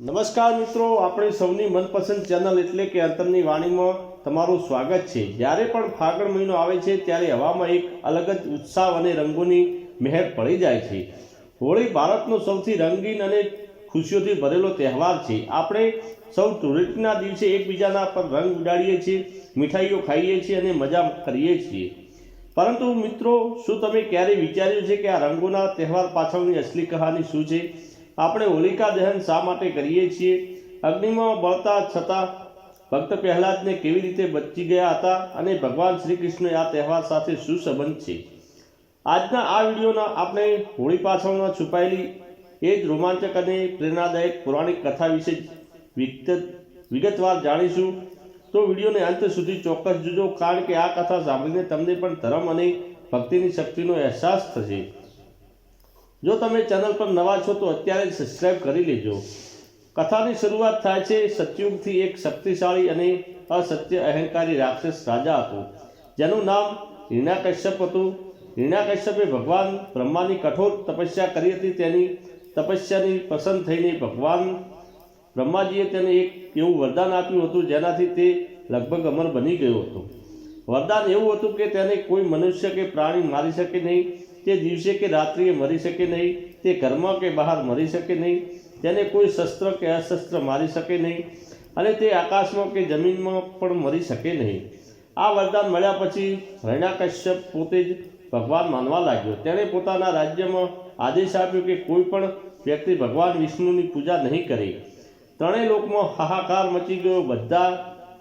નમસ્કાર મિત્રો, આપણી સૌની મનપસંદ ચેનલ એટલે કે અંતરની વાણીમાં તમારું સ્વાગત છે। જ્યારે પણ ફાગણ મહિનો આવે છે ત્યારે હવામાં એક અલગ જ ઉત્સાહ અને રંગોની મહેર પડી જાય છે। હોળી ભારતનો સૌથી રંગીન અને ખુશીઓથી ભરેલો તહેવાર છે। આપણે સૌ ધૂળેટીના દિવસે એકબીજાના પર રંગ ઉડાડીએ છીએ, મીઠાઈઓ ખાઈએ છીએ અને મજા કરીએ છીએ। પરંતુ મિત્રો, શું તમે ક્યારેય વિચાર્યું છે કે આ રંગોના તહેવાર પાછળની અસલી કહાની શું છે? આપણે હોલિકા દહન શા માટે કરીએ છીએ? અગ્નિમાં બળતા છતાં ભક્ત પ્રહલાદને કેવી રીતે બચી ગયા હતા અને ભગવાન શ્રી કૃષ્ણ આ તહેવાર સાથે શું સંબંધ છે? આજના આ વિડીયોના આપણે હોળી પાછળમાં છુપાયેલી એ જ રોમાંચક અને પ્રેરણાદાયક પૌરાણિક કથા વિશે વિગતવાર જાણીશું। તો વિડીયોને અંત સુધી ચોક્કસ જોજો, કારણ કે આ કથા સાંભળીને તમને પણ ધર્મ અને ભક્તિની શક્તિનો અહેસાસ થશે। જો તમે ચેનલ પર નવા છો તો અત્યારે જ સબસ્ક્રાઇબ કરી લેજો। કથાની શરૂઆત થાય છે સતયુગથી। એક શક્તિશાળી અને અસત્ય અહંકારી રાક્ષસ રાજા હતો, જેનું નામ હિરણ્યકશ્યપ હતું। હિરણ્યકશ્યપે ભગવાન બ્રહ્માની કઠોર તપસ્યા કરી હતી। તેની તપસ્યાની પસંદ થઈને ભગવાન બ્રહ્માજીએ તેને એક એવું વરદાન આપ્યું હતું જેનાથી તે લગભગ અમર બની ગયો હતો। વરદાન એવું હતું કે તેને કોઈ મનુષ્ય કે પ્રાણી મારી શકે નહીં, તે દિવસે કે રાત્રિએ મરી શકે નહીં, તે ઘરમાં કે બહાર મરી શકે નહીં, તેને કોઈ શસ્ત્ર કે અશસ્ત્ર મારી શકે નહીં, અને તે આકાશમાં કે જમીનમાં પણ મરી શકે નહીં। આ વરદાન મળ્યા પછી હિરણ્યકશ્યપ પોતે જ ભગવાન માનવા લાગ્યો। તેણે પોતાના રાજ્યમાં આદેશ આપ્યો કે કોઈ પણ વ્યક્તિ ભગવાન વિષ્ણુની પૂજા નહીં કરે। ત્રણેય લોકમાં હાહાકાર મચી ગયો। બધા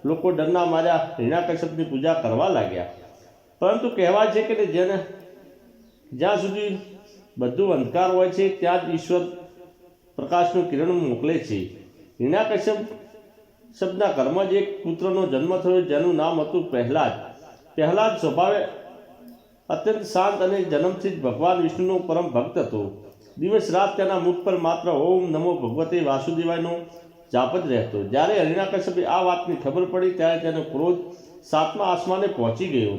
લોકો ડરના માર્યા હિરણ્યકશ્યપની પૂજા કરવા લાગ્યા। પરંતુ કહેવાય છે કે જ્યાં સુધી બધું અંધકાર હોય છે ત્યાં જ ઈશ્વર પ્રકાશનું કિરણ મોકલે છે। હિરણ્યકશ્યપના ઘરમાં જ એક પુત્રનો જન્મ થયો જેનું નામ હતું પ્રહલાદ। પ્રહલાદ સ્વભાવે અત્યંત શાંત અને જન્મથી જ ભગવાન વિષ્ણુનો પરમ ભક્ત હતો। દિવસ રાત તેના મુખ પર માત્ર ઓમ નમો ભગવતે વાસુદેવાયનો જાપ જ રહેતો। જ્યારે હિરણ્યકશ્યપે આ વાતની ખબર પડી ત્યારે તેનો ક્રોધ સાતમા આસમાને પહોંચી ગયો।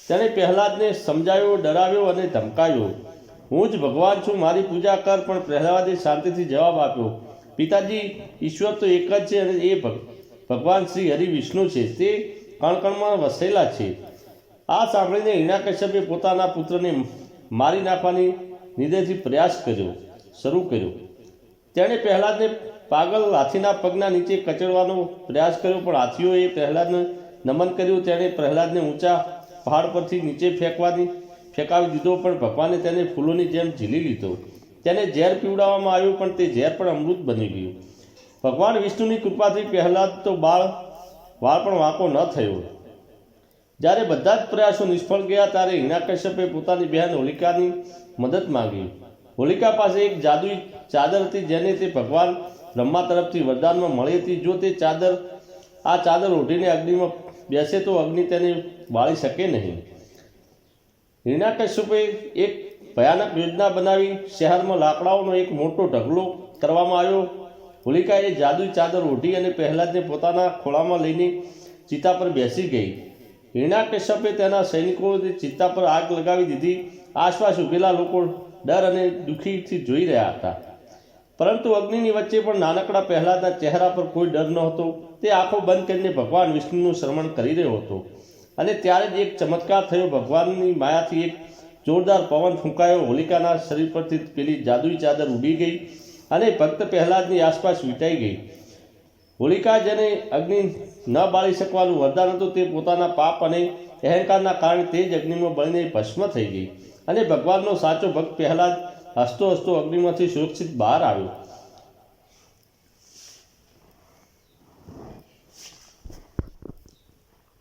તેણે પ્રહલાદને સમજાવ્યો, ડરાવ્યો અને ધમકાવ્યો। હું જ ભગવાન છું, મારી પૂજા કર। પણ પ્રહલાદે શાંતિથી જવાબ આપ્યો, પિતાજી, ઈશ્વર તો એક જ છે અને એ ભગવાન શ્રી હરિ વિષ્ણુ છે, તે કણકણમાં વસેલા છે। આ સાંભળીને હિરણ્યકશ્યપે પોતાના પુત્રને મારી નાખવાની નિર્દયથી પ્રયાસ શરૂ કર્યો। તેણે પ્રહલાદને પાગલ હાથીના પગના નીચે કચડવાનો પ્રયાસ કર્યો, પણ હાથીઓએ પ્રહલાદને નમન કર્યું। તેણે પ્રહલાદને ઊંચા પહાડ પરથી નીચે ફેંકાવી દીધો, પણ ભગવાને તેને ફૂલોની જેમ ઝીલી લીધો। તેને ઝેર પીવડાવવામાં આવ્યું, પણ તે ઝેર પણ અમૃત બની ગયું। ભગવાન વિષ્ણુની કૃપાથી પ્રહલાદ તો વાળ પણ વાંકો ન થયો। જ્યારે બધા જ પ્રયાસો નિષ્ફળ ગયા ત્યારે હિરણ્યકશ્યપે પોતાની બહેન હોલિકાની મદદ માંગી। હોલિકા પાસે એક જાદુઈ ચાદર હતી જેને તે ભગવાન બ્રહ્મા તરફથી વરદાનમાં મળી હતી। જો તે આ ચાદર ઓઢીને અગ્નિમાં બેસે તો અગ્નિ તેને બાળી શકે નહીં। હિરણ્યકશ્યપે એક ભયાનક યોજના બનાવી। શહેરમાં લાકડાઓનો એક મોટો ઢગલો કરવામાં આવ્યો। હોલિકાએ જાદુઈ ચાદર ઓઢી અને પ્રહલાદને પોતાના ખોળામાં લઈને ચિતા પર બેસી ગઈ। હિરણ્યકશ્યપે તેના સૈનિકોએ ચિતા પર આગ લગાવી દીધી। આસપાસ ઊભેલા લોકો ડર અને દુઃખીથી જોઈ રહ્યા હતા, પરંતુ અગ્નિની વચ્ચે પણ નાનકડા પ્રહલાદના ચહેરા પર કોઈ ડર નહોતો। તે આંખો બંધ કરીને ભગવાન વિષ્ણુનું શ્રવણ કરી રહ્યો હતો, અને ત્યારે જ એક ચમત્કાર થયો। ભગવાનની માયાથી એક જોરદાર પવન ફૂંકાયો। હોલિકાના શરીર પરથી પેલી જાદુઈ ચાદર ઉડી ગઈ અને ભક્ત પ્રહલાદની આસપાસ વીંટાઈ ગઈ। હોલિકા, જેને અગ્નિ ન બાળી શકવાનું વરદાન હતું, તે પોતાના પાપ અને અહંકારના કારણે તે જ અગ્નિમાં બળીને ભસ્મ થઈ ગઈ, અને ભગવાનનો સાચો ભક્ત પ્રહલાદ હસતો હસતો અગ્નિમાંથી સુરક્ષિત બહાર આવ્યો।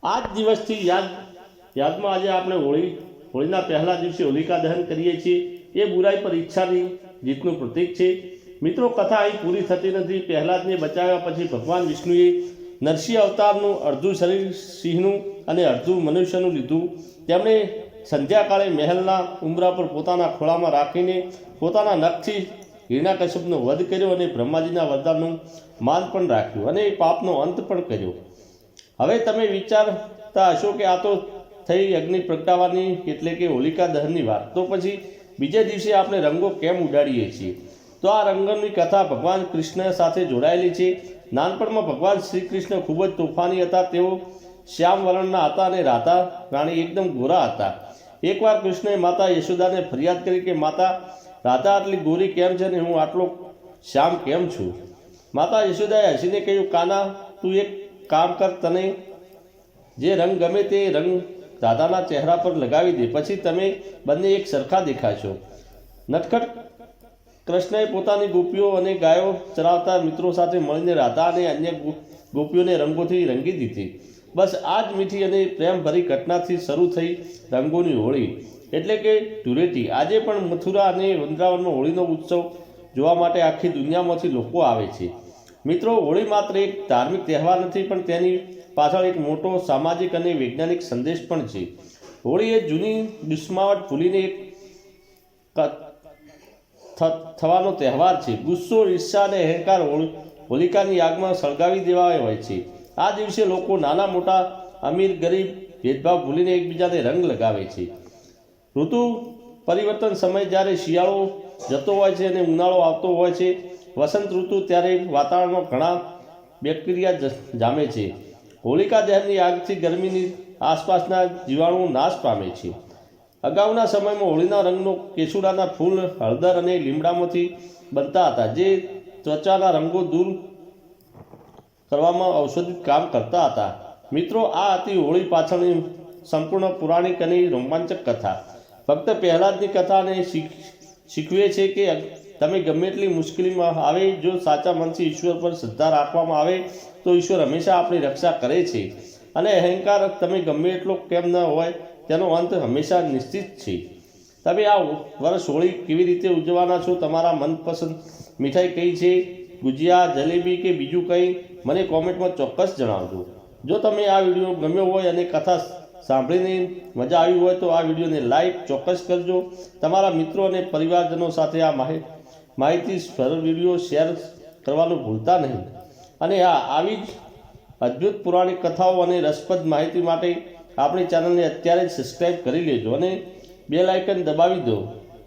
આ જ દિવસથી યાદમાં આજે આપણે હોળીના પહેલા દિવસે હોલિકા દહન કરીએ છીએ। એ બુરાઈ પર ઈચ્છાની જીતનું પ્રતીક છે। મિત્રો, કથા અહીં પૂરી થતી નથી। પ્રહલાદને બચાવ્યા પછી ભગવાન વિષ્ણુએ નરસિંહ અવતારનું અડધું શરીર સિંહનું અને અડધું મનુષ્યનું લીધું। તેમણે સંધ્યાકાળે મહેલના ઉંબરા પર પોતાના ખોળામાં રાખીને પોતાના નખથી હિરણ્યકશ્યપનો વધ કર્યો અને બ્રહ્માજીના વરદાનનું માન પણ રાખ્યું અને પાપનો અંત પણ કર્યો। હવે તમે વિચારતા હશો કે આ તો થઈ અગ્નિ પ્રગટાવવાની એટલે કે હોલિકા દહનની વાત, તો પછી બીજે દિવસે આપણે રંગો કેમ ઉડાડીએ છીએ? તો આ રંગની કથા ભગવાન કૃષ્ણ સાથે જોડાયેલી છે. નાનપણમાં ભગવાન શ્રી કૃષ્ણ ખૂબ જ તોફાની હતા. તેઓ શ્યામ વર્ણના હતા અને રાધા રાણી એકદમ ગોરા હતા. એકવાર કૃષ્ણએ માતા યશોદાને ફરિયાદ કરી કે માતા, રાધા આટલી ગોરી કેમ છે અને હું આટલો શ્યામ કેમ છું? માતા યશોદાએ હસીને કહ્યું, કાના, તું એક કામ કર, તને જે રંગ ગમે તે રંગ રાધાના ચહેરા પર લગાવી દે, પછી તમે બંને એક સરખા દેખાશો. નટખટ કૃષ્ણએ પોતાની ગોપીઓ અને ગાયો ચરાવતા મિત્રો સાથે મળીને રાધા અને અન્ય ગોપીઓને રંગોથી રંગી દીધી. બસ આ જ મીઠી અને પ્રેમભરી ઘટનાથી શરૂ થઈ રંગોની હોળી, એટલે કે ધૂળેટી. આજે પણ મથુરા અને વૃંદાવનમાં હોળીનો ઉત્સવ જોવા માટે આખી દુનિયામાંથી લોકો આવે છે. મિત્રો, હોળી માત્ર એક ધાર્મિક તહેવાર નથી, પણ તેની પાછળ એક મોટો સામાજિક અને વૈજ્ઞાનિક સંદેશ પણ છે. હોળી એ જૂની દુશ્મનાવટ ભૂલીને એક થવાનો તહેવાર છે. ગુસ્સો, ઈર્ષા અને અહંકાર હોલિકાની આગમાં સળગાવી દેવા હોય છે. આ દિવસે લોકો નાના મોટા, અમીર ગરીબ ભેદભાવ ભૂલીને એકબીજાને રંગ લગાવે છે. ઋતુ પરિવર્તન સમય જ્યારે શિયાળો જતો હોય છે અને ઉનાળો આવતો હોય છે, વસંત ઋતુ, ત્યારે વાતાવરણમાં ઘણા બેક્ટેરિયા જામે છે. હોલિકા દહનની આગથી ગરમીની આસપાસના જીવાણુઓ નાશ પામે છે. અગાઉના સમયમાં હોળીના રંગનો કેસુડાના ફૂલ, હળદર અને લીમડામાંથી બનતા હતા, જે ત્વચાના રંગો દૂર કરવામાં ઔષધિક કામ કરતા હતા. મિત્રો, આ હતી હોળી પાછળની સંપૂર્ણ પૌરાણિક અને રોમાંચક કથા. ફક્ત પહેલાદની કથાને શીખવે છે કે તમે ગમે એટલી મુશ્કેલીમાં આવે, જો સાચા મનથી ઈશ્વર પર શ્રદ્ધા રાખવામાં આવે તો ઈશ્વર હંમેશા આપણી રક્ષા કરે છે. અને અહંકાર તમે ગમે એટલો કેમ ન હોય, તેનો અંત હંમેશા નિશ્ચિત છે. તમે આ વર્ષ હોળી કેવી રીતે ઉજવવાના છો? તમારા મનપસંદ મીઠાઈ કઈ છે? ગુજિયા, જલેબી કે બીજું કંઈ? મને કોમેન્ટમાં ચોક્કસ જણાવજો. જો તમે આ વિડીયો ગમ્યો હોય અને કથા સાંભળીને મજા આવી હોય તો આ વિડીયોને લાઈક ચોક્કસ કરજો. તમારા મિત્રો અને પરિવારજનો સાથે આ માહિતીસભર વિડીયો શેર કરવાનું ભૂલતા નહીં. અને હા, આવી જ અદ્ભુત પૌરાણિક કથાઓ અને રસપ્રદ માહિતી માટે આપણી ચેનલને અત્યારે જ સબસ્ક્રાઈબ કરી લેજો અને બેલ આઇકન દબાવી દો.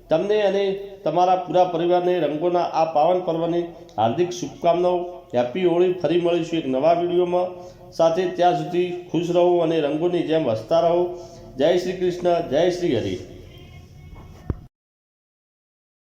તમને અને તમારા પૂરા પરિવારને રંગોના આ પાવન પર્વની હાર્દિક શુભકામનાઓ. હેપી હોળી. ફરી મળીશું એક નવા વિડીયોમાં સાથે. ત્યાં સુધી ખુશ રહો અને રંગોની જેમ હસતા રહો. જય શ્રી કૃષ્ણ, જય શ્રી હરિ.